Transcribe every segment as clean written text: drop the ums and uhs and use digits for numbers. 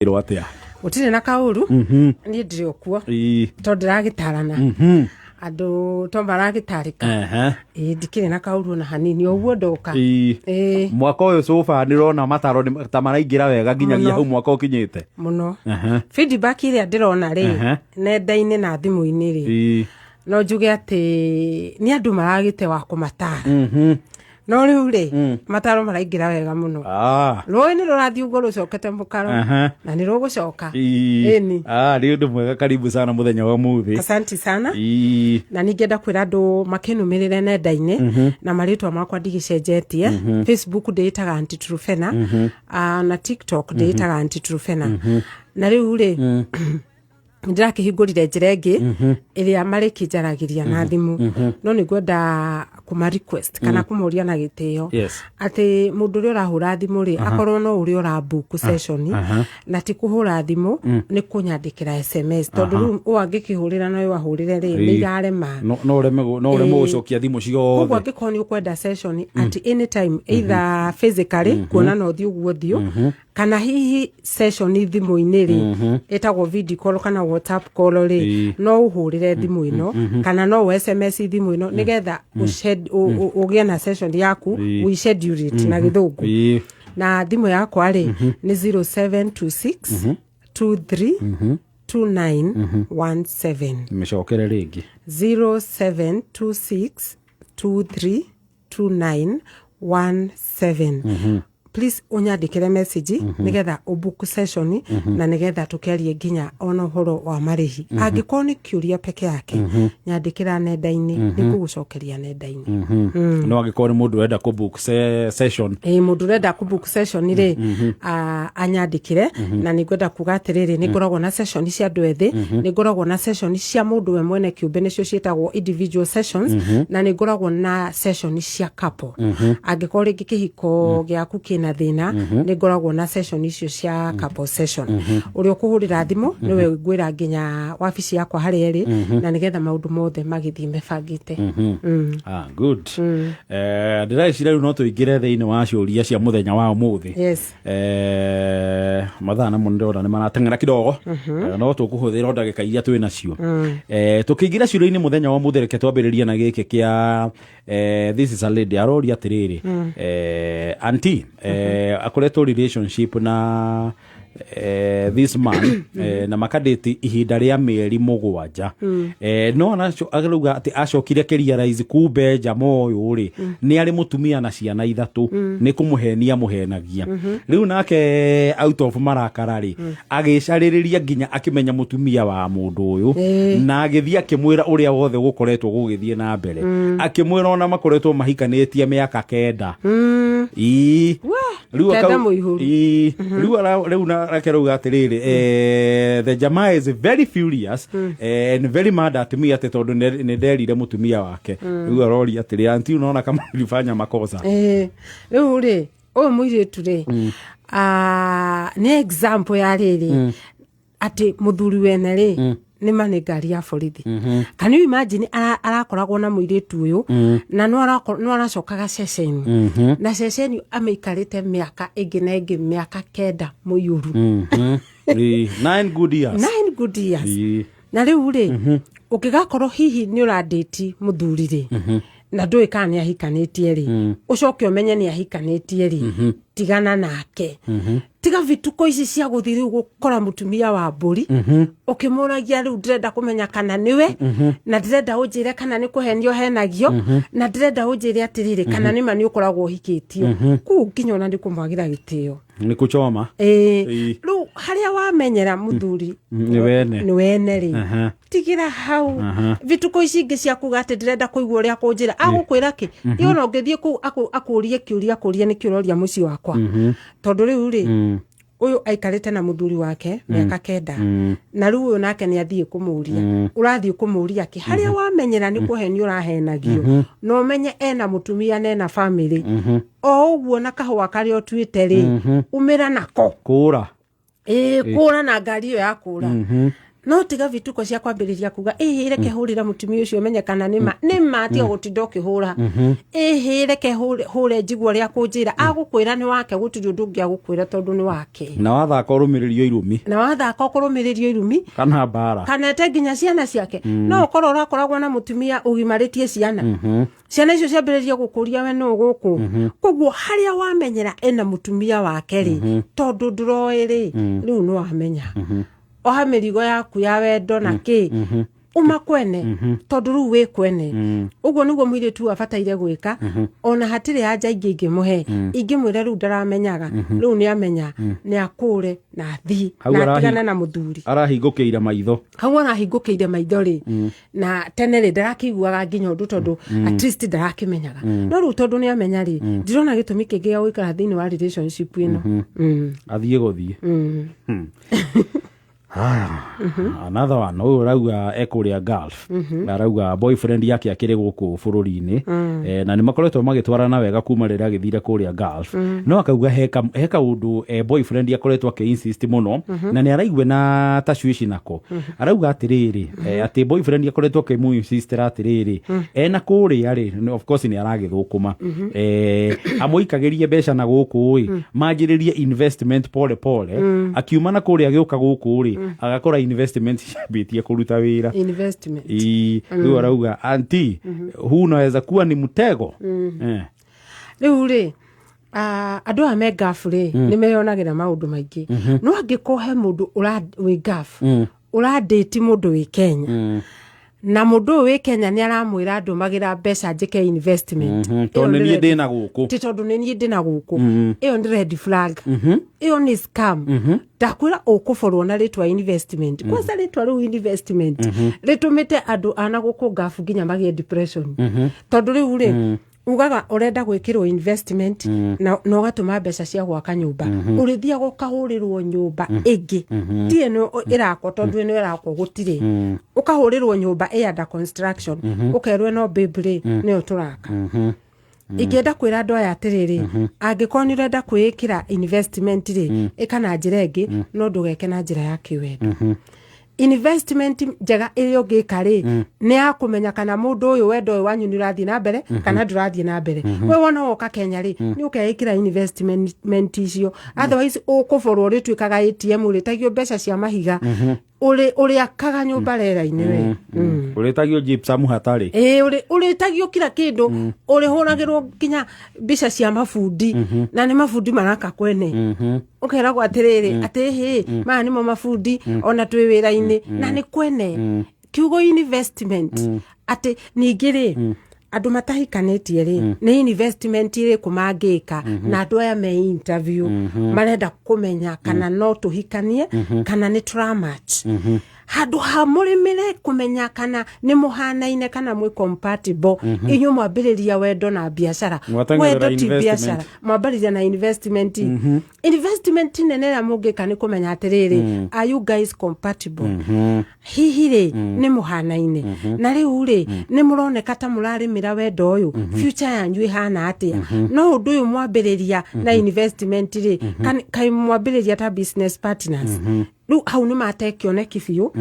Atia utire na kauru ni ndire okuo to ndiragitarana andu to maragitarika ndikire na kauru na hanini oguo ndoka mwaka uyu sofa ndirona mataro ta maraingira wega nginyagia hau mwaka ukinyite muno feedback ile ndirona ri nenda-ini na thimu-ini ri no njuge ati ni andu maragite wa kumatara no riu ri mataro maraingira wega muno roi ni rurathi ugo rucokete mukaro na ni rugucoka ni undu mwega. Karibu sana muthenya wa muthi. Asante sana na ningenda kwira andu makinumirire nenda-ini na maritwa makwa ndigicenjetie. Facebook nditaga Aunty Trufena na TikTok nditaga Aunty Trufena na riu ri ndirakihingurire njira ingi iria marikinjaragiria na thimu no ni gwenda kuma request kana kumuria na gitio ati mundu uri urahura thimu ri akorwo no uri urabook session na ti kuhura thimu ni kunyandikira SMS tondu riu wangikihurira no wahurire ri ni yarema no reme gucokia thimu cio koguo angikoo ni ukwenda session at any time either physically kuona no thiu guothiu kana hihi session thimu-ini ri etagwo video call kana WhatsApp call ri no uhurire thimu ino kana no SMS thimu ino nigetha ugie na session yaku we schedule it na githungu na thimu yakwa ri ni 0726 23 2917 meshokere ringi 0726 23 2917 please unyandikire message nigetha ubook session na nigetha tukerie nginya ono horo wa marihi angiko ni kiuria peke yake nyandikira nenda-ini nigugucokeria nenda-ini no angiko ni mundu wenda kubook session mundu wenda kubook session ri anyandikire na nigwenda kuga atiriri nigoragwo na session cia andu ethi nigoragwo na session cia mundu we mwene kiumbe nicio cietagwo individual sessions na nigoragwo na session cia couple angiko ringi kihiko giaku na thina ni ngoragwo na session icio cia couple session uri ukuhurira thimu niwe ngwira nginya wabici yakwa hari eri na nigetha maundu mothe magithie mebangite good ndiraicira riu no tuingire thiini wa ciuria cia muthenya wa umuthi mathana mo ndora ni maratengera kidogo no tukuhuthira ndagika iria twi nacio tukiingira ciuria-ini muthenya wa umuthi reke twambiririe na giki kia this is a lady arori atiriri auntie akoretwo relationship na this man na makadeti ihinda ria mieri 7 no aruga ati acokire keria rise kumbe jamo uyu ri ni ari mutumia na ciana 3 ni kumuhenia muhenagia riu nake out of marakara ri agicariria nginya akimenya mutumia wa mundu uyu na agithia akimwira uria wothe gukoretwo gugithie na mbere akimwira ona makoretwo mahikanitie miaka 9 riu na rakeruga atiriri the jamaa is very furious and very mad at me ati tondu ni nderire mutumia wake riu arori atiri anti unaona kama ulifanya makosa riu ri o muiritu ri ni example ya riri ati muthuri wene ri ni manegari ya borithi can you imagine arakoragwo na muiritu uyu na no aracokaga session na session ameikarite miaka ingi na ingi miaka 9 muyuru 9 good years na riu ri ukigakorwo hihi ni uradate muthuri ri na ndui kana ni ahikanitie ri ucoke umenye ni ahikanitie ri tigana nake tiga vituko ici cia guthiri gukora mutumia wa mburi ukimuragia riu ndirenda kumenya kana niwe na ndirenda unjire kana ni kuhenio henagio na ndirenda unjire atiriri kana ni mani ukoragwo hikitio ku nginya ona ndikumwagira gitio ni kuchoma riu haria wamenyera muthuri ni wene ri tigira hau vituko ici ingi cia kuga ati ndirenda kuigua uria kunjira agukwira ki yona ngithie ku akurie kiuria kuria ni kiuroria muci wakwa tondu riu ri uyu aikarite na muthuri wake miaka 9 na riu uyu nake ni athie kumuria urathie kumuria ki haria wamenyera ni kuheni urahenagio no menye ena mutumia na ena family o uguo na kahua kari otwite ri umira nako kura kura na ngari yo ya kura no tiga vituko cia kwambiriria kuga reke hurira mutumia ucio menyekana nima atia gutindo kihura reke hure njigwo ria kunjira agukwira ni wake gutiri undu ungi agukwira tondu ni wake na wathaka urumiririo irumi kana bara kana te nginya ciana ciake no ukorwo urakoragwo na mutumia ugimaritie ciana ciana icio ciambiririe gukuria we no guku koguo haria wamenyera ena mutumia wake ri tondu nduroiri riu no wamenya oha mirigo yaku ya wendo na ki umakwene tondu riu wi kwene uguo niguo mwiritu abataire gwika ona hatire anja ingi muhe ingimwira riu ndaramenyaga riu ni amenya ni akure na thi na tigana na muthuri arahingukiire maitho hau arahingukiire maitho ri na tene ri ndarakiguaga nginya undu tondu at least ndarakimenyaga no riu tondu ni amenya ri ndirona gitumi kingi ya gwikara thiini wa relationship ino athie guthie another one uyu rauga ekuria Gulf arauga boyfriend yake akiri guku bururi-ini na ni makoretwo magitwarana wega kuma rira githire kuria Gulf no akauga heka undu boyfriend yakoretwo akinsist muno na ni araigwe na tashwishi nako arauga atiriri ati boyfriend yakoretwo akimu insist atiriri ena kuria ri of course ni aragithukuma amuikagirie mbeca na guku manjiririe investment pole pole akiuma na kuria giuka guku ri agakora investment bitie kuruta wira investment riu arauga anti huu naweza kuwa ni mtego riu ri andu a me Gulf ri ni meyonagira maundu maingi no angikohe mundu wi Gulf uradate mundu wi Kenya na mundu wi Kenya ni aramwira ndumagira mbeca njike investment tondu ni ndina guku ti tondu ni ndina guku iyo ndi red flag iyo ni scam ndakwira ukuforwo na ritwa investment kwanza ritwa ru investment ritumite andu ana guku Gulf nginya magie depression tondu riu ri ugaga urenda gwikirwo investment na ugatuma mbeca cia gwaka nyumba urithia gukahurirwo nyumba ingi tie no irako tondu ino irako gutire ukahurirwo nyumba under construction ukerwe no baby ni uturaka ikienda kwira andu aya atiriri angikorwo ni urenda kwikira investment ri ikana njira ingi no ndugeke na njira ya kiwendo investment njega iyo gikari ni akumenya kana mundu uyu wendo uyu wanyu ni urathie na mbere kana ndurathie na mbere we wona woka Kenya ri ni ukeikira investment icio otherwise ukuforwo ritwikaga ATM uritagio mbeca cia mahiga uri akaga nyumba rera-ini we uritagio gypsum hatari uritagio kila kindu uri hunagirwo kinya mbica cia mafundi na ni mafundi maraka kwene ukeragwo atiriri ati maya nimo mafundi ona twi wira-ini na ni kwene kiugo investment ati ningiri andu matahikanitie ri ni investment iri kumangika na andu aya me interview marenda kumenya kana no tuhikanie kana ni tramatch handu ha murimire kumenya kana ni muhanaine kana mwi compatible inyu mwambiriria wendo na biashara wendo ti biashara mwambiriria na investment investment nene mungika ni kumenya atiriri are you guys compatible hihi ri ni muhanaine na riu ri ni muroneka ta murarimira wendo uyu future yanyu ihana atia no undu uyu mwambiriria na investment ri kai mwambiriria ta business partners riu hau ni matekioneki biu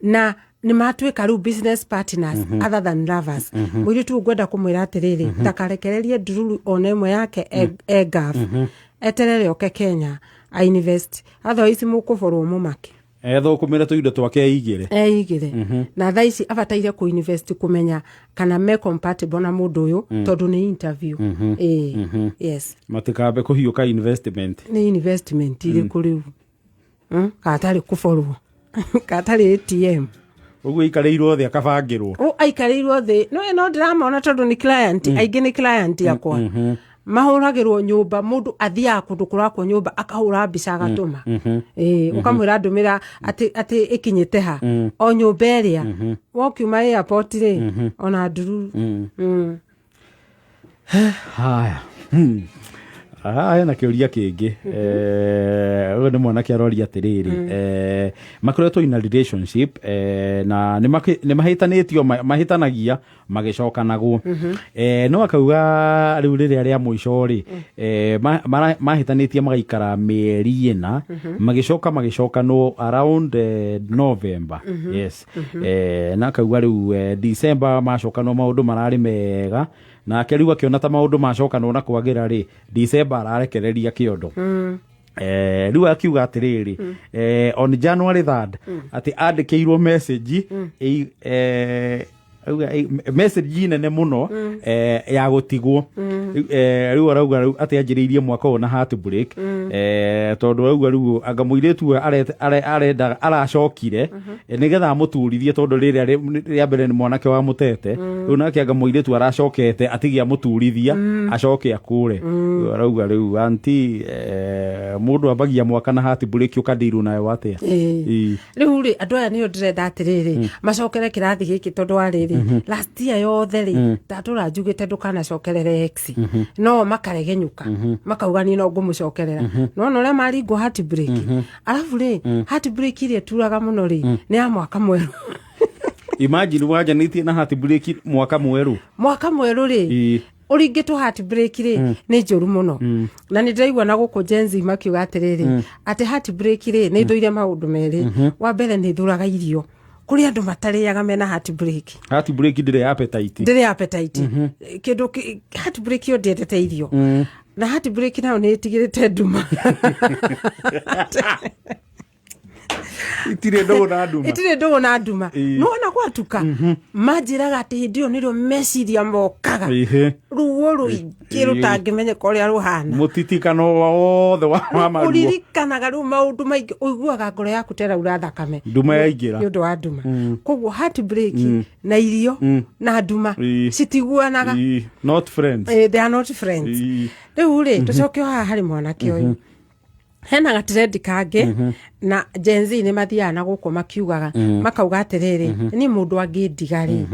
na ni matwika riu business partners other than lovers mwiri tu ngwenda kumwira atiriri ndakarekererie ndururu ona imwe yake Gulf eterere oke Kenya a invest otherwise mukuforwo mumake thukumire tuindo twake eigire na thaici abataire ku invest kumenya kana me compatible na mundu uyu tondu ni interview yes matikabe kuhiuka investment ni investment iri kuriu katari kuforwo katari ATM ugu ikareirwo the akabangirwo aikareirwo the no drama ona tondu ni client aingi ni client yakwa mahuragirwo nyumba mundu athia kundu kurakwo nyumba akahura mbica agatuma ukamwira ndumira ati ikinyite ha o nyumba eria wokiuma airport ri ona nduru haya aha hena kiuria kingi uyu ni mwanake aroria atiriri makoretwo in a relationship na ni mahitanitio mahitanagia magicokanagwo no akauga riu riria ria muico ri mahitanitie magaikara mieri ina magicoka no around November yes na akauga riu December macokanwo maundu marari mega na akeriwa kiona ta maundu macokanwo na kwagira ri December ararekereria kiondo riu akiuga atiriri on January 3rd ati andikirwo message message nene muno ya gutigwo riu arauga ati anjiriirie mwaka ona heartbreak tondu arauga riu anga muiretu arenda aracokire nigetha amuturithie tondu riria mbere ni mwanake wa mutete riu nake anga muiretu aracokete atigia muturithia acoke akure arauga riu anti mundu ambagia mwaka na heartbreak ukandiru nayo watia riu ri andu aya ni ndirenda atiriri macokere kirathi giki tondu ari last year yothe ri tatura njugite ndukanacokerere ex no makaregenyuka makauga ni no ngumucokerera no ria maringo heartbreak alafu ri heartbreak ri turaga muno ri ni ya mwaka mweru imagine wajanitie na heartbreak mwaka mweru ri uringitwo heartbreak ri ni njuru muno na ni ndiraigua na guku Genzi makiuga atiriri ati heartbreak ri ni ndoire maundu meri wa mbere ni thuraga irio kuri andu matariaga mena heartbreak ndire appetite kindu heartbreak yo ndiendete irio na heartbreak nayo ni itigirite nduma itire ndogo na nduma no na kwatuka majiraga ati ndio nirio meciria mokaga ruo ruingi rutangimenye koria ruhana mutitikano wothe wa maruo uririkanaga ru maundu maingi uiguaga ngoro yaku tera urathakame nduma yaingira ni undu wa nduma koguo heartbreak na irio na nduma citiguanaga not friends they are not friends riu ri tucoke haha hari mwanake uyu hena gatirendi kange na Genzi ni mathiana guko makiugaga makauga atiriri ni mundu angindigari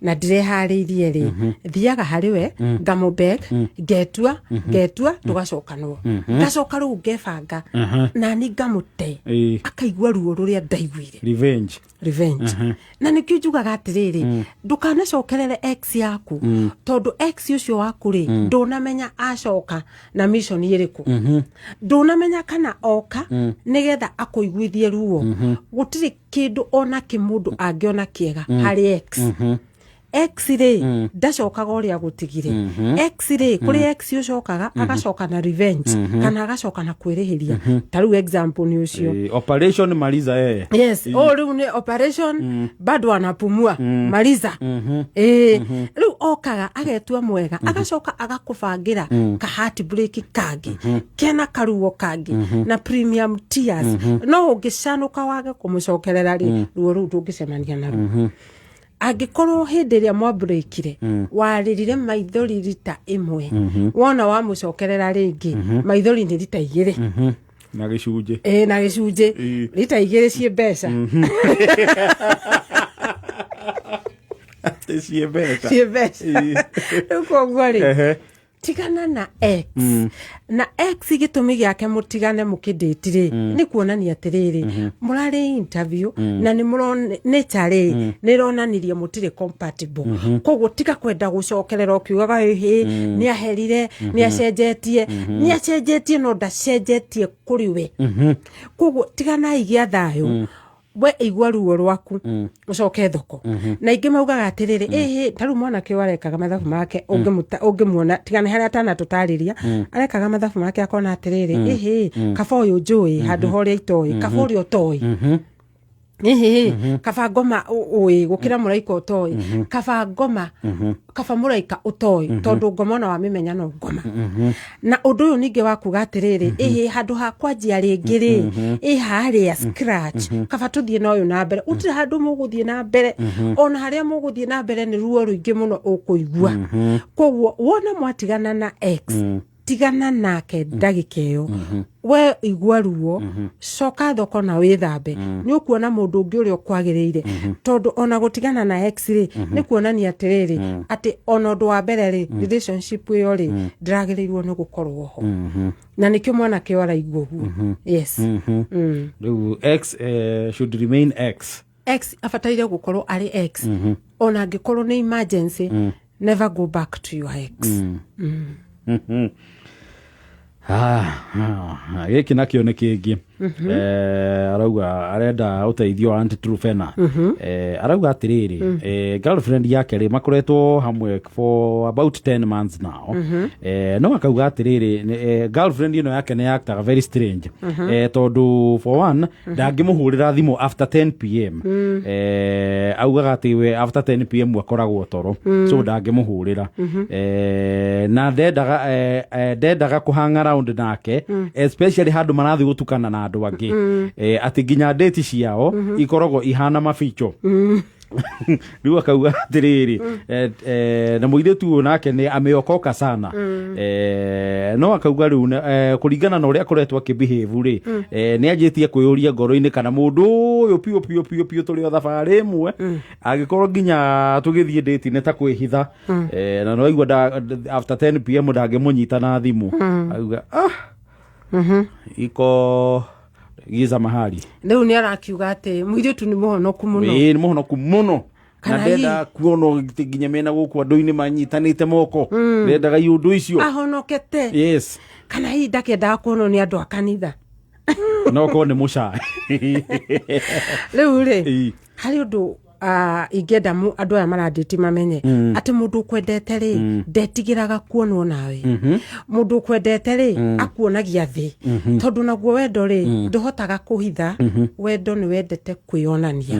na ndirehariirie ri thiaga hariwe ngamubeg getua tugacokanwo ngacoka ru ngebanga na ni ngamute akaigua ruo ruria ndaiguire revenge na nikiujugaga atiriri ndukanacokerere ex yaku tondu ex ucio waku ri ndunamenya acoka na mission iriku ndunamenya kana oka nigetha akuiguithie ruo gutiri kindu ona kimundu angiona kiega hari ex ri ndacokaga uria gutigire ex ri kuri ex ucokaga agacoka na revenge kana agacoka na kwirihiria taru example ni ucio operation maliza yes riu ni operation bado anapumua maliza riu okaga agetua mwega agacoka agakubangira ka heartbreak kangi kena karuo kangi na premium tears no ungicanuka wage kumucokerera ri ruo ru ndungicemania naru agikorwo hindi ria mwabreakire waririre maithori rita imwe wona wa mucokerera ringi maithori ni rita igire na gicunje na gicunje rita igire cie mbeca cie mbeca uko gwari tigana na ex na ex gitumi giake mutigane mukidetire ni kuonania atiriri murari interview na ni murone nature ni ronanirie mutire compatible koguo tiga kwenda gucokerera ukiugaga ni aherire ni acenjetie no ndacenjetie kuri we koguo tigana igia thayo we igwa ruo rwaku ucoke thoko na ingi maugaga atiriri taru mwana ke warekaga mathabu make ungimuona tigane haria tana tutariria arekaga mathabu make akona atiriri kaba uyu njui handu horia itoi kaba uria utoi kaba ngoma ui gukira muraika utoi kaba ngoma kaba muraika utoi tondu ngoma na wamimenya no ngoma na undu uyu ninge wakuga atiriri handu ha kwanjia ringi ri haria scratch kaba tuthie na uyu na mbere utire handu muguthie na mbere ona haria muguthie na mbere ni ruo ruingi muno ukuigua koguo wona mwatigana na ex tigana nake ndagika iyo we igua ruo coka thoko na withambe ni ukuona mundu ungi uria kwagiriire tondu ona gutigana na x-ray ni kuonania atiriri ati ona ndu wa mbere ri relationship iyo ri ndiragirirwo ni gukorwo ho na nikio mwana ke araigua guo yes x should remain x afataire gukorwo ari x ona angikorwo ni emergency never go back to your ex giki nakio nä kä ngä arauga arenda uteithio wa anti-trufena arauga atä girlfriend yake rä makoretwo hamwe for about 10 months now no akauga atä girlfriend ino yake nä actaga very strange tondu for one ndangä må hå rä ra thimå after 10 pm augaga atä we after 10 pm akoragwo toro so ndangä må hå rä ra na ndendaga kå hang around nake especially handu marathi gutukana na andu angi ati nginya date ciao ikoragwo ihana maficho riu akauga atiriri na muiretu nake ni ameokoka sana no akauga riu kuringana na uria akoretwo akibehave ri ni anjitie kwiyuria ngoro-ini kana mundu uyu pio turi o thabari imwe agikorwo nginya tugithie date ne ta kwihitha na no aigua after 10 pm ndangimunyita na thimu auga iko giza mahali riu ni arakiuga ati muiretu ni muhonoku muno ni muhonoku muno na ndenda kuono nginya mena guku andu-ini manyitanite moko ndendaga iundu icio ahonokete yes kana hii ndakenda kuono ni andu a kanitha no ko ni mucai riu ri hari undu ingenda andu aya maranditi mamenye ati mundu kwendete ri ndetigiraga kuonwo nawe mundu kwendete ri akuonagia thi tondu naguo wendo ri nduhotaga kuhitha wendo ni wendete kwionania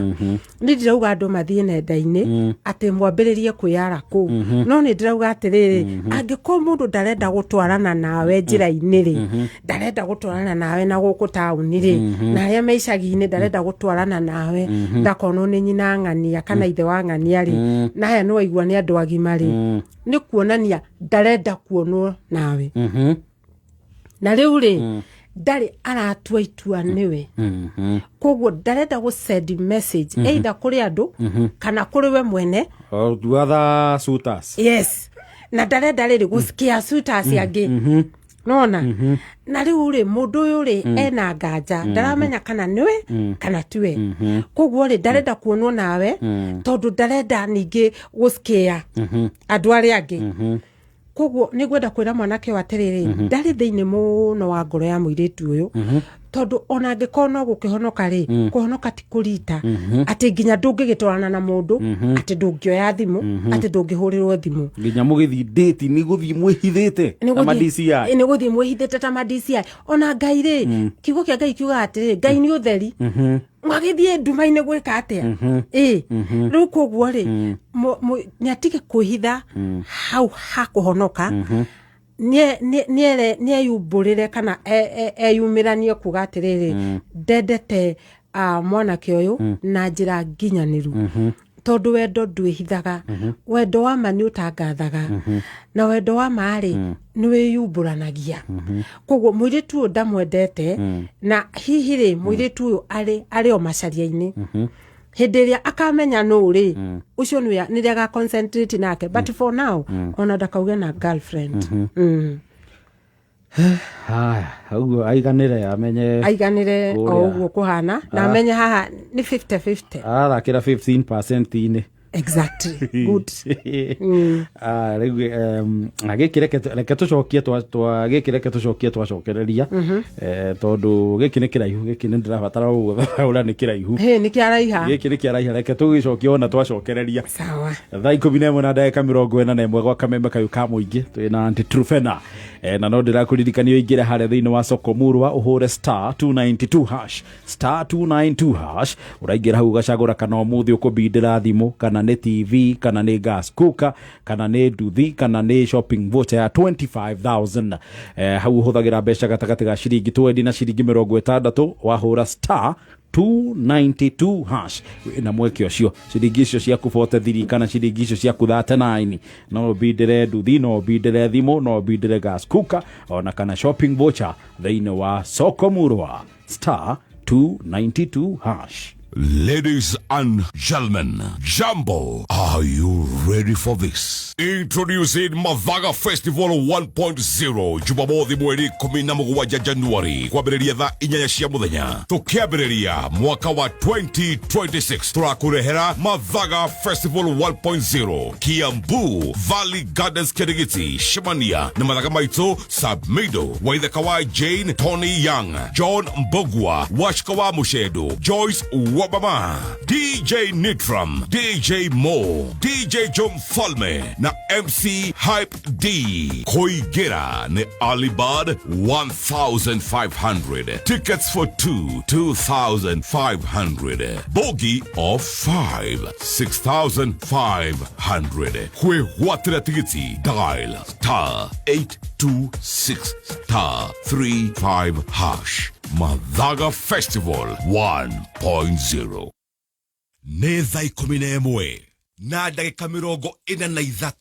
ni ndirauga andu mathie nenda-ini ati mwambiririe kwiyara ku no ni ndirauga atiriri angiko mundu ndarenda gutwarana nawe njira-ini ri ndarenda gutwarana nawe na guku tauni ri na aria meicagi-ini ndarenda gutwarana nawe ndakonwo ni nyina ng'ania kana ithe wa ng'ania ri na haya no aigua ni andu agima ri ni kuonania ndarenda kuonwo nawe na riu ri ndari aratua itua niwe koguo ndarenda gu send message either kuri andu kana kuri we mwene or to other suitors yes na ndarenda riri gusikia suitors angi nona na riu ri mundu uyu ri ena nganja ndaramenya kana niwe kana tiwe koguo ri ndarenda kuonwo nawe tondu ndarenda ningi gusikia andu aria angi koguo ni gwenda kwira mwanake wa atiriri ndari thiini muno wa ngoro ya muiritu uyu tondu ona angikoo no gukihonoka ri kuhonoka ti kurita ati nginya ndungigitwarana na mundu ati ndungioya thimu ati ndungihurirwo thimu nginya mugithi date ni guthi mwihithite ta ma DCI ni guthi mwihithite ta ma DCI ona ngai ri kiugo kia ngai kiuga ati ngai ni utheri mwagithie nduma-ini gwika atia riu koguo ri ni atige kwihitha hau hakuhonoka ni eyumburire kana eyumiranie kuga atiriri ndendete mwanake uyu na njira nginyaniru tondu wendo ndwihithaga wendo wa ma ni utangathaga na wendo wa mari ni wiyumburanagia koguo muiritu uyu ndamwendete na hihi ri muiritu uyu ari o macaria-ini hindi iria akamenya no ri ucio ni ria ga concentrate nake but for now ona ndakauge na girlfriend haya uguo aiganire o uguo kuhana na amenye haha ni 50-50 athakira 15% ini exactly good reke tucokie twacokereria tondu giki ni kiraihu giki ni ndirabatara ura ni kiraihu ni kiaraiha giki ni kiaraiha reke tugicokie ona twacokereria sawa thaa 11 na ndagika 41 gwa kameme kayu ka muingi twina anti-trufena na no ndirakuririkania ingire hare thiini wa soko murwa uhure *292# uraingira hau gacagura kana umuthi ukubindira thimu kana ni TV kana ni gas cooker kana ni nduthi kana ni shopping voucher ya 25,000 hau huthagira mbeca gatagati ga ciringi 20 na ciringi 60 wahura 292 hash na mweke ucio ciringi icio cia kubote thiri kana ciringi icio cia kuthate 9 no bidere nduthi no bidere thimo no bidere gas cooker ona kana shopping voucher thĩinĩ wa soko murwa star 292 hash. Ladies and gentlemen, Jumbo, are you ready for this? Introducing Mathaga Festival 1.0 Jumamothi mweri 17 Januari kwambĩrĩria thaa 4 cia mũthenya. Tukiambĩrĩria mwaka wa 2026 turakurehera Mathaga Festival 1.0 Kiambu Valley Gardens Kirigiti Shimania na mathaga maitũ Submido Waithaka wa Jane Tony Young John Mbogwa Washka wa Mushedo Joyce Wabama, DJ Nitram, DJ Mo, DJ Jom Falme, na MC Hype D. Koigera ne Alibad 1,500. Tickets for 2,500. Bogey of 5, 6,500. Kwe watera tiketi, dial star 826 star 35 hash. Mathaga Festival 1.0 nĩ thaa 11 na ndagĩka 43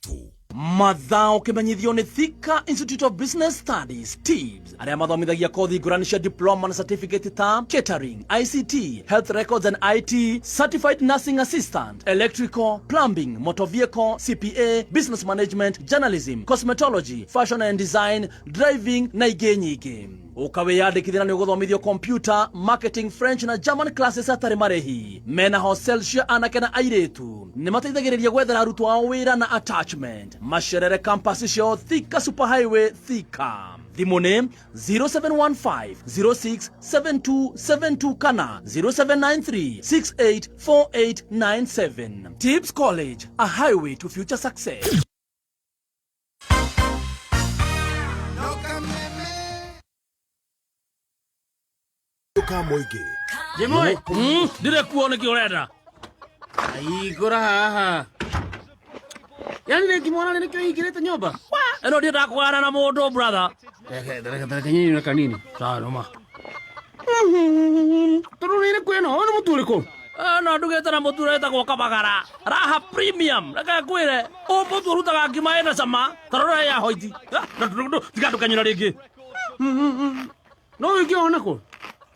Mathao kimenyithio ni Thika Institute of Business Studies TIBS aria mathomithagia kothi ngũrani cia diploma na certificate ta catering, ICT, health records and IT, certified nursing assistant, electrical, plumbing, motor vehicle, CPA, business management, journalism, cosmetology, fashion and design, driving na ingĩ nyingĩ. Ukawiyandĩkithia nĩ ũgũthomithio computer, marketing, French na German classes atarĩ marĩhi. Mena hostel cia anake na airĩtu. Nĩ mateithagĩrĩria gwethera arutwo ao wĩra na attachment. Macerere campus cio Thika Superhighway Thika. Thimũ nĩ 0715-067272 kana 0793-684897. TIBS College, a highway to future success. Jimoi, dire kuone kioreda. Igora haha. Yani ne kimona ne kyo igireta nyoba. Eno ndio ndakwara na mũndũ brother. Ndeka nyinyi na kanini. Sawa ma. Turunire kweno, ona muturiko. Na ndugete na mũtureta gwa Kabagara. Raha premium. Reka kwire. Opo turutaga ngima ena sama. Tarora ya hoiti. Tikandukanyira ringi. No ikiona ko.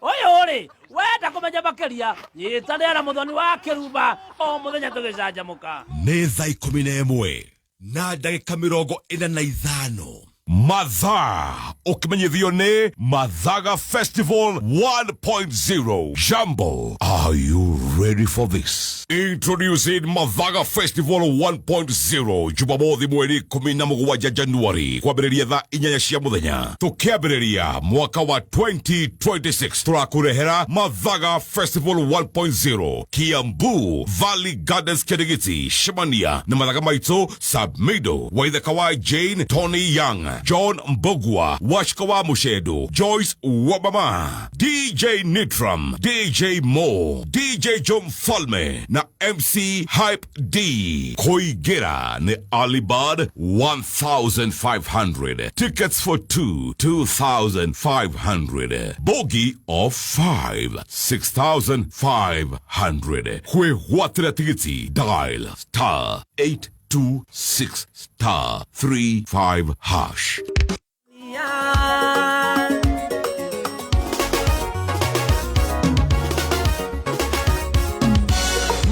Oyore, wenda kumenya makeria. Nyitanĩra mũthoni wa Kĩrumba o mũthenya tũgĩcanjamũka. nĩ thaa 11 na ndagĩka 45 Mathaa ukimenyithio nĩ Mathaga Festival 1.0 Jumbo, are you ready for this? Introducing Mathaga Festival 1.0 Jumamothi mweri 17 Januari kwambĩrĩria thaa 4 cia mũthenya. Tukiambĩrĩria mwaka wa 2026 turakurehera Mathaga Festival 1.0 Kiambu Valley Gardens Kirigiti Shimania na mathaga maitũ Submido Waithaka wa Jane Tony Young John Mbogwa Washka wa Mushedo Joyce Wabama, DJ Nitram, DJ Mo, DJ Jom Falme na MC Hype D. Koigera ne Alibad 1,500. Tickets for 2,500. Bogey of 5, 6,500. Kwe watera tiketi, dial star 826 star 35 hash.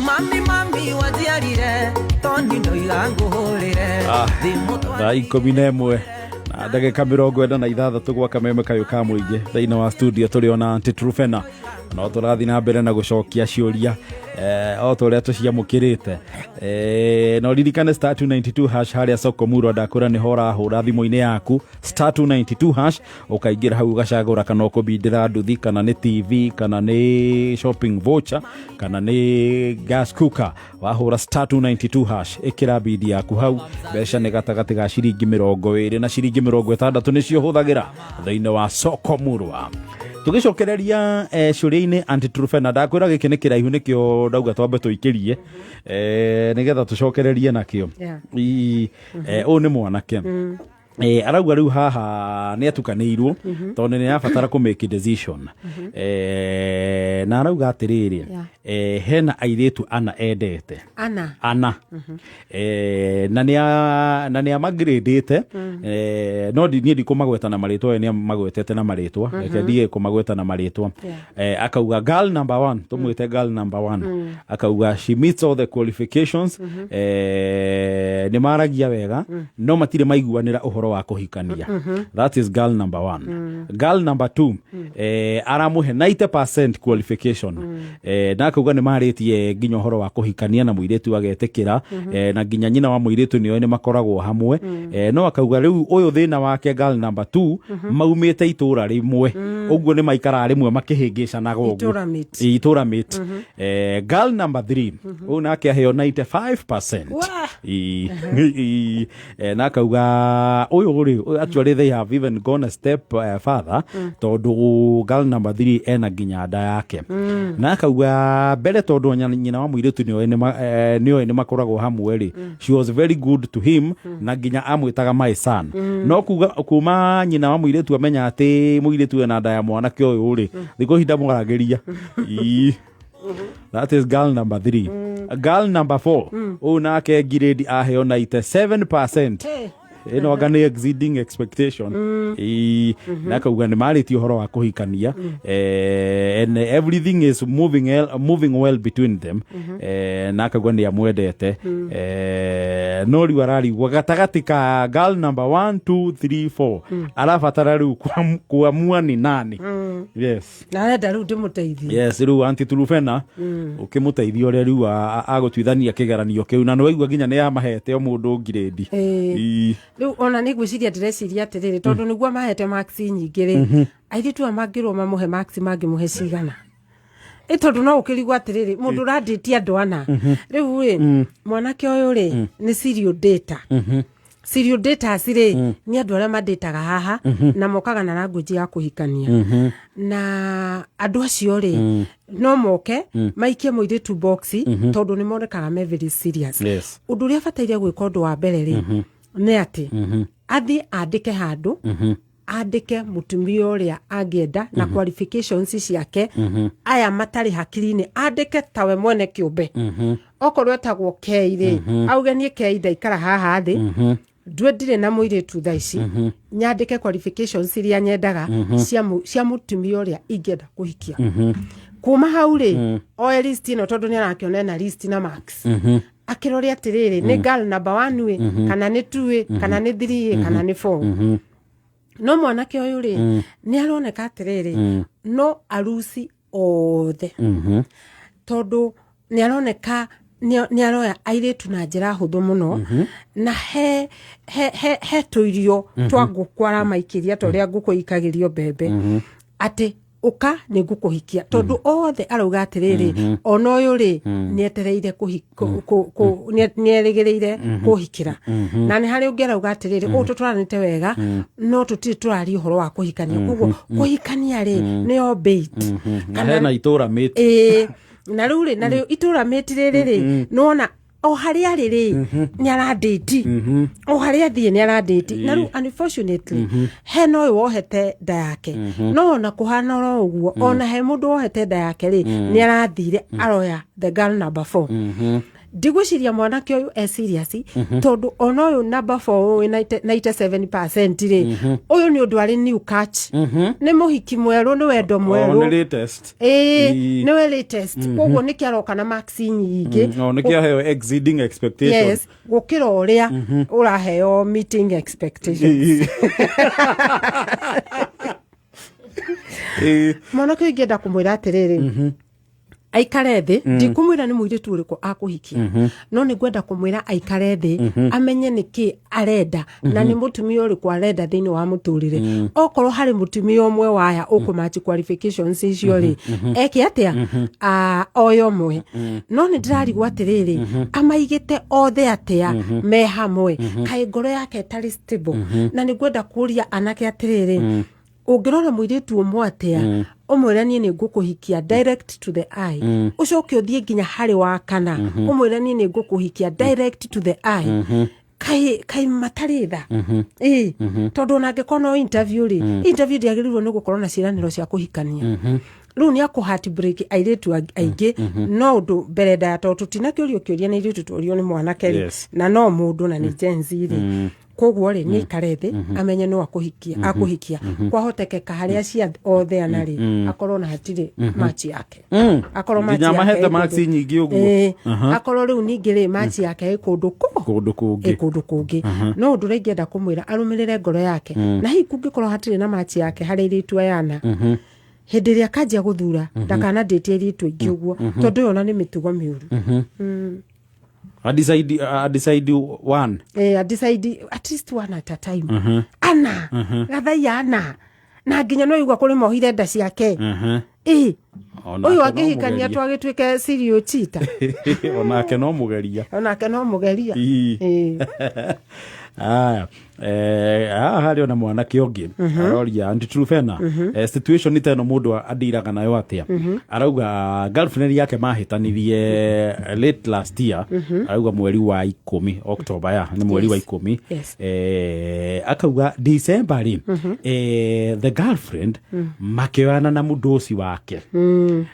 Mami wadiarire toni ndoiga nguhurire thaa 11 na ndagĩka 46 gwa kameme kayo ka mũingĩ thĩinĩ wa studio tũrĩ ona Aunty Trufena no tũrathiĩ na mbere na gũcokia ciũria o tũrĩa tũciamũkĩrĩte no ririkane star 292 hash harĩa soko murwa ndakũra nĩ hora hũra thimũ-inĩ yaku star 292 hash ũkaingĩra hau ũgacagũra kana ũkũbindĩra nduthi kana nĩ TV kana nĩ shopping voucher kana nĩ gas cooker wahũra star 292 hash ĩkĩra bidi yaku hau mbeca nĩ gatagatĩ ga ciringi 20 na ciringi 60 nĩcio hũthagĩra thĩinĩ wa soko murwa. Tugicokereria ciũria-inĩ Aunty Trufena ndakwĩra gĩkĩ nĩ kĩraihu nĩkĩo ndauga twambe tũikĩrie nĩgetha tũcokererie nakĩo ũũ nĩ mwanake arauga riu haha ni atukanirwo tondu ni abatara ku make decision na arauga atiriri hena airetu ana endete ana na ni amagradete no ni ndikumagweta na maritwa ni magwetete na maritwa reke ndige kumagweta na maritwa akauga girl number 1 tumwite girl number 1 akauga she meets all the qualifications ni maragia wega no matire maiguanira uhoro wa kuhikania that is girl number 1 girl number 2 aramuhe 90% qualification na akauga ni maritie nginya uhoro wa kuhikania na muiretu agetekira na nginya nyina wa muiretu niyo ni makoragwo hamwe no akauga riu uyu thina wake girl number 2 maumite itura rimwe uguo ni maikara rimwe makihingicanaga uguo itura mate girl number 3 una ake aheo 95% na akauga uyu uri actually they have even gone a step further tondu girl number 3 ena nginya nda yake na akauga mbere tondu nyina wa muiretu niyo ni makoragwo hamwe ri she was very good to him na nginya amwitaga my son no kuma nyina wa muiretu amenya ati muiretu ena nda ya mwanake uyu ri thiko hinda murageria that is girl number 3 girl number 4 unake grade aheo 97% ino gani exceeding expectation na kauga ni mariti uhoro wa kuhikania and everything is moving well between them na kauga ni amwendete no ri warari wagatagati ka girl number 1 2 3 4 arabatara riu kuamua ni nani yes na arenda riu ndimuteithie yes riu anti Trufena ukimuteithia ore riu agutwithania kigeranio kiu na no waigua nginya ni amahete o mundu grade riu ona ni gwiciria direciria atiriri tondu niguo mahete max nyingi ri airitu amangirwo mamuhe max mangimuhe cigana tondu no ukirigwa atiriri mundu raditi andu ana riu ri mwanake uyu ri ni serial data serial data asire ni andu aria manditaga haha na mokaga na language ya kuhikania na andu acio ri no moke maikie muiritu box tondu ni monekaga me very serious undu uria bataire gwika undu wa mbere ri ni ati athi andike handu andike mutumia uria angienda na qualifications ciake aya matari hakiri-ini andike tawe mwene kiumbe okorwo etagwo Keire auge nie Keire ikara haha thi ndire na muiritu thaici nyandike qualifications iria nyendaga cia mutumia uria ingenda kuhikia kuma hau ri o list ino tondu ni arakionena na list na max akirori atiriri ni girl number 1 we kana ni 2 we kana ni 3 we kana ni 4 no mwanake uyu ri ni aroneka atiriri no arusi othe tondu ni aroneka ni aroya airetu na njira huthu muno na he tuirio twa ngukwara maikiria toria nguko ikagirio mbembe ati uka ni ngukuhikia tondu othe arauga atiriri ona uyu ri ni etereire ni erigereire kuhikira na ni hari ungerauga atiriri tutwaranite wega no tutiri turari uhoro wa kuhikania koguo kuhikania ri ni o bait kana na itura mate na riu itura mate riri nona o haria riri ni aradate o haria thie ni aradate na riu unfortunately he no wohete nda yake no na kuhana ro uguo ona he mundu wohete nda yake ri ni arathire aroya the girl number 4 ndigwiciria mwanake uyu e serious tondu ona uyu number 4 97% ri uyu ni undu ari new catch ni muhiki mweru ni wendo mweru ni latest ni we latest koguo ni kiaroka na max nyingi ni kiaheo exceeding expectations yes gukira uria uraheo meeting expectations mwanake ingenda kumwira atiriri aikare thi ndikumwira ni muiritu uriko akuhikia no ni gwenda kumwira aikare thi amenye niki arenda na ni mutumia uriko arenda thini wa muturire okorwo hari mutumia umwe waya ukumachi qualifications icio ri eke atia oyo mwe no ni ndirarigwa atiriri amaigite othe atia me hamwe kai ngoro yake tari stable na ni gwenda kuria anake atiriri ungirora muiritu umwe atia umwira nie ni ngukuhikia direct to the eye ucoke uthie nginya hari wa kana umwira nie ni ngukuhikia direct to the eye kai mataritha tondu na ngikono interview ri interview ndiagiriirwo ni gukorwo na ciraniro cia kuhikania riu ni aku heartbreak airetu aingi no undu mbere da to tutina kiuria ni ritu turio ni mwanake na no mundu na ni Gen Z ri koguo ri ni karethi amenye no akuhikia kwahotekeka haria cia othe anari akorwo na hatiri match yake akorwo match yake nyamahete match nyingi uguo akorwo riu ningi ri match yake kundu kungi no undu ringienda kumwira arumirire ngoro yake na hi kungikorwo hatiri na match yake hari ritu ayana hindi ria kanjia guthura ndakana date ritu ingi uguo tondu yona ni mitugo miuru I decide one. I decide at least one at a time. Ana. Gathaya ana. Na nginya no igwa kuri mohire nda ciake. Oyo agihikania twagitwike serial cheater. Onake no mugeria. Hari ona mwanake ungi aroria Antitrufena situation ita no mundu adiraga nayo atia arauga girlfriend yake mahitanirie late last year arauga mweri wa 10 October ni mweri wa 10 akauga December the girlfriend makewana na mudosi wake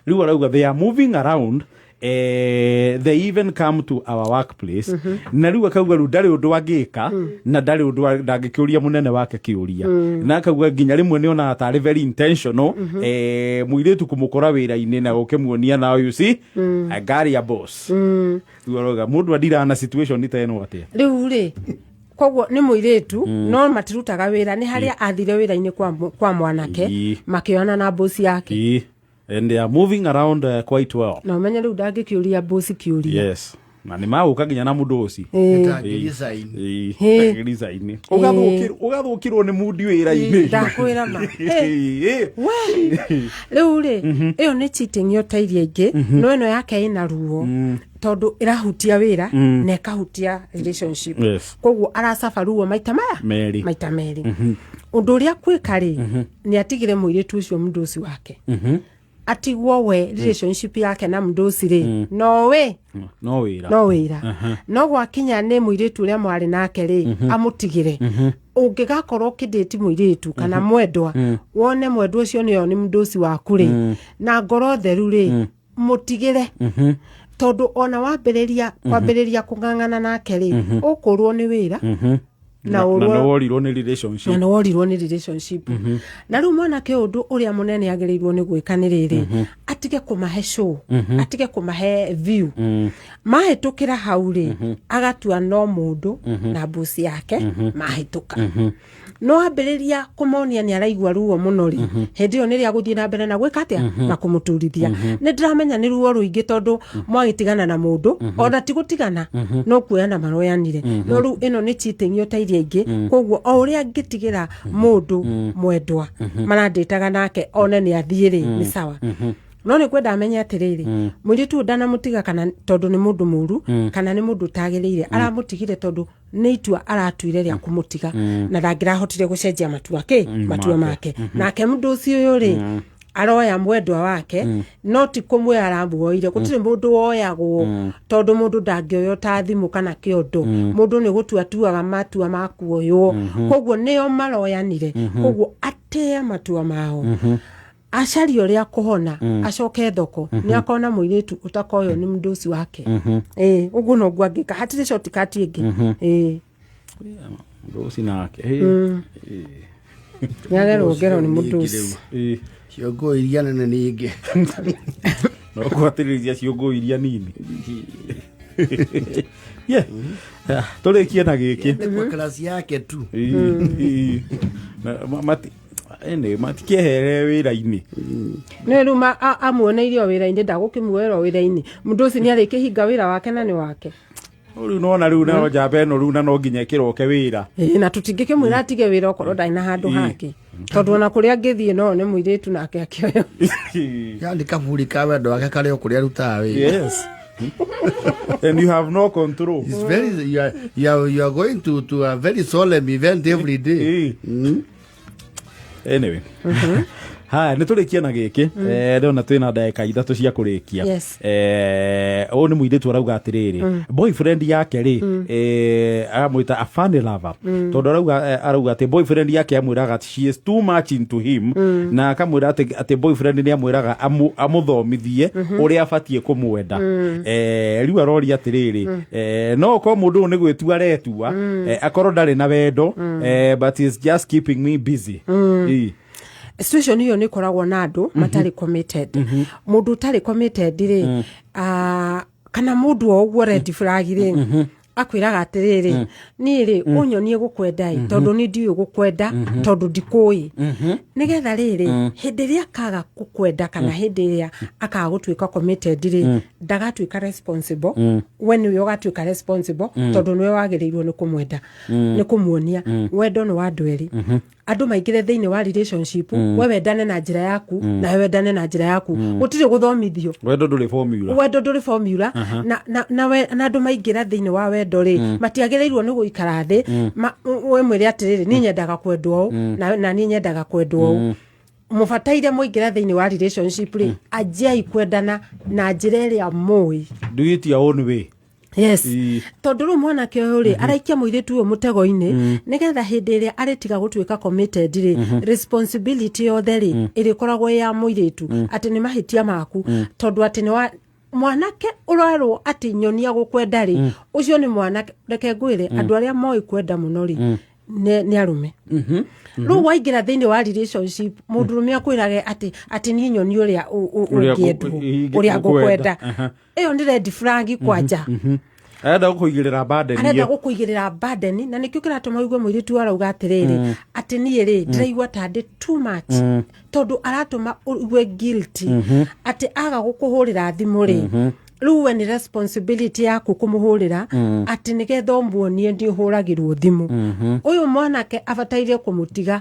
riu arauga they are moving around they even come to our workplace na riu akauga ndari undu agika na ndari undu ndagikiuria munene wake kiuria na akauga nginya rimwe ni ona atari very intentional muiretu kumukora wira-ini na gukimuonia na you see a gari a boss riu arauga mundu adira na situation ita eno atia riu ri koguo ni muiretu no matirutaga wira ni haria athire wira-ini kwa mwanake makiona na boss yake and they are moving around quite well. Na menya riu ndagikiuria boss kiuria. Yes. Na ni mauka nginya na mundosi. Design. Ugathukirwo ni mudi wira-ini. Ndakwira ma. Riu ri iyo ni cheating yo tairia ingi no eno yake ina ruo. Tondu irahutia wira na ikahutia relationship. Koguo arasafa ruo maita meri. Undu uria kwikari ni atigire muiretu ucio mundosi wake. Atigwo we relationship yake na mundosi ri no wira no gwakinya ni muiretu uria mwari nake ri amutigire ungigakorwo kidate muiretu kana mwendwa wone mwendwa ucio ni mundosi waku ri na ngoro theru ri mutigire tondu ona kwambiriria kungangana nake ri ukurwo ni wira na worirwo ni relationship na riu mwanake undu uria munene agereirwo ni gwikaniriri atige kumahe show atige kumahe view mahetukira hauri agatua no mundu na boss yake mahituka no ambiriria kumonia ni araigwa ruo munori hindi yo niria guthie na mbere na gwika atia na kumuturithia ni ndiramenya ni ruo ruingi tondu mwagitigana na mundu ona tigutigana no kuoyana maroyanire no riu ino ni cheating yo tairia ingi koguo o uria ngitigira mundu mwendwa maranditaga nake one ni athiiri ni sawa no ni kwenda amenya atiriri muritu ndana mutiga kana tondu ni mundu muru kana ni mundu tagiriire aramutigire tondu ni itua aratuire ria kumutiga na ndangirahotire gucenjia matua make nake mundu ucio ri aroya mwendwa wake no ti kumwe aramuoire gutire mundu woyagwo tondu mundu ndangioyo ta thimu kana kiondo mundu ni gutuatuaga matua makuoywo koguo nio maroyanire koguo atea matua mao acari uria kuhona acoke thoko ni akona muiretu utakoyo ni mundosi wake uguo no gwangika hatire shortcut ingi mundosi nake nyagero ngero ni mundosi ciongo iria nene ningi no kwatiriria ciongo iria nini turikie na giki kwa klasi yake tu matikehere wira-ini ni ruma amuoneirio wira-ini ndagukimwera wira-ini mundosi ni arikihinga wira wake na ni wake riu nona riu na njamba eno riu na no nginya kiroke wira na tutingikimwira atige wira okorwo ndai na handu hake tondu ona kuria ngithie no ni muiretu nake akioyo yani kaburi ka wendo wake kare okuria rutaga wira yes and you have no control. It's very you are going to a very solemn event every day. Anyway. ha nä tå rä kia na gä kä ndona twä na ndagä ithatå cia kå rä kia å nä må irä tu arauga atä rä rä boyfriend yake rä aramwä ta afane lava tondå arauga atä boyfriend yake amwä raga she is too much into him na akamwä ra atä boyfriend nä amwä raga amå thomithie å rä a abatiä kå mwenda rä u aroria atä rä rä no korwo må ndå å nä gwä tua aretua akorwo ndarä na wendo but is just keeping me busy situation hiyo nä koragwo na andå matarä committed må ndå utarä committed rä kana må ndå o guo red flag rä akwiraga atä rä rä niä rä å nyonie gå kwenda tondå nä ndiå gå kwenda tondå ndikå nä getha rä rä hä ndä ä rä a akaga gå kwenda kana hä ndä ä rä a akaga gå tuä ka committed rä ndagatuä ka responsible we nä we å gatuä ka responsible tondå nä we wagä rä irwo nä kå mwenda nä kå muonia wendo nä wa andå erä andå maingä re thä-inä wa relationship we wendane na njä ra yaku na we wendane na njä ra yaku gå tirä gå thomithio wendo ndå rä formula na andå maingä ra thä-inä wa wendo rä matiagä rä irwo nä gå ikara thä we mwä re atä rä rä nä nyendaga kwendwo na nä nyendaga kwendwo må bataire må ingä ra thä-inä wa relationship rä anjiai kwendana na njä ra ä rä a må nduitia own way yes tondå rä mwanake å yå rä araikia må irä tu å må tego-inä nä getha hä ndä ä rä a arä tiga gå tuä ka committed rä responsibility yothe rä ä rä koragwo ya må irä tu atä nä mahä tia maku tondå atä nä wa mwanake å rarwo atä nyonia gå kwenda rä å cio nä mwanake reke ngwä re andå arä a moä kwenda må no rä nä arå rä u waingä ra thä-inä wa relationship må ndå rå me akwä rage atä niä nyoni å rä a å ngä endwo å rä a ngå kwenda ä yo nä red flag kwanja arenda gå kå igä rä ra burden na nä kä o kä ratå maigue må irä tu arauga atä rä rä atä niä rä ndäraigua ta ndä too much tondå aratå ma ugue guilty atä aga gå kå hå rä ra thimå rä rä u we nä responsibility yaku kå må hå rä ra atä nä getha å muonie nä å hå ragä rwo thimå å yå mwanake abataire kå må tiga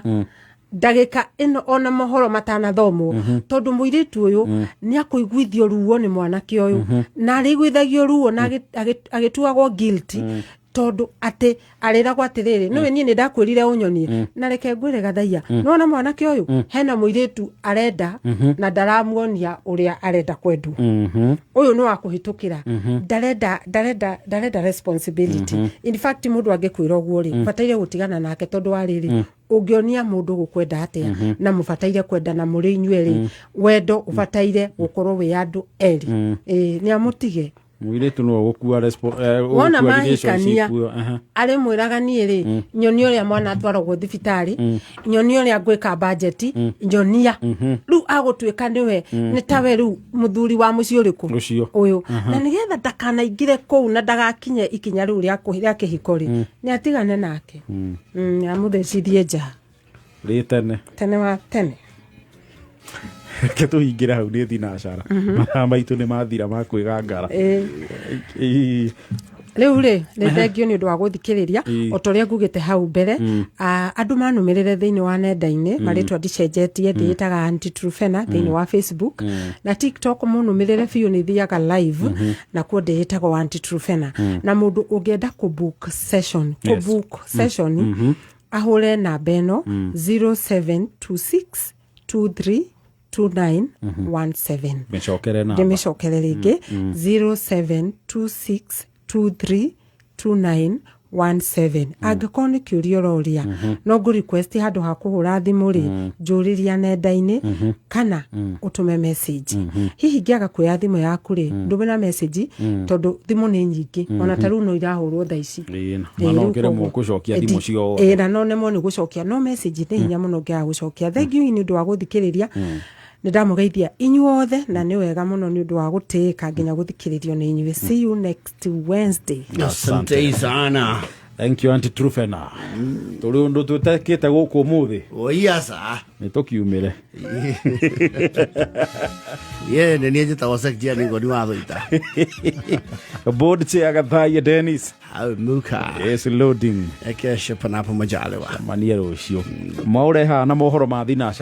ndagä ka ä no ona mohoro matanathomwo tondå må irä tu å yå nä akå iguithio ruo nä mwanake å yå na arä iguithagio ruo na agä tuagwo guilty tondå atä arä ragwo atä rä rä nä we niä nä ndakwä rire å nyonie na reke ngwä re gathaia nona mwanake å yå hena må irä tu arenda na ndaramuonia å rä a arenda kwendwo å yå nä wa kå hä tå kä ra ndarenda responsibility in fact må ndå angä kwä ra å guo rä bataire gå tigana nake tondå wa rä rä å ngä onia må ndå gå kwenda atä na må bataire kwendana må rä inyuä rä wendo å bataire gå korwo wä andå erä nä amå tige mwire tu no gukua wona mahikania arä mwä raga niä rä nyoni å rä a mwana atwaragwo thibitarä nyoni å rä a ngwä ka budget nyonia rä u agå tuä ka nä we nä tawe rä u må thuri wa må ciä å rä kå å yå na nä getha ndakanaingä re kå u na ndagakinye ikinya rä u rä a kä hiko rä nä atigane nake amå thecithie nja rä tene wa tene ke tå hingä re hau nä thinacara mathaa maitå nä mathira ma kwä gangara rä u rä nä thengio nä å ndå wa gå thikä rä ria o ta å rä a ngugä te hau mbere andå manå mä rä re thä inä wa nenda-inä marä twa ndicenjetie thä ä taga antitrufena thä inä wa Facebook na TikTok må nå mä rä re biå nä thiaga live na kuo ndä ä tagwo antitrufena na må ndå å ngä enda kå book session ahå re namba ä no 072623 2917 ndä cokere rä ngä 0726232917 angä korwo nä kä å ria å roria no ngå request handå ha kå hå ra thimå rä njå rä ria nenda-inä kana å tå me message hihi ngä aga kwä ya thimå yaku rä ndå mä na message tondå thimå nä nyingä ona ta rä u no irahå rwo tha ici na no nemwo nä gå cokia no message nä hinya må no ngä aga gå cokia thengiå nä å ndå wa gå thikä rä ria nä ndamå geithia inyuothe na nä wega må no nä å ndå wa gå tä ka nginya gå thikä rä rio nä inyuä see you next Wednesday. Asante sana. Thank you Antitrufena. Tå rä å ndå tå tekä te gå kå må thä oiasa nä tå kiumä re ye nä niä njä tagwo sekjia nä ngoni wa thå ita board cheagathaia Dennis hau muka yes loading ekeshe panapo majaliwa mania rå cio maå reha na mohoro ma thinacara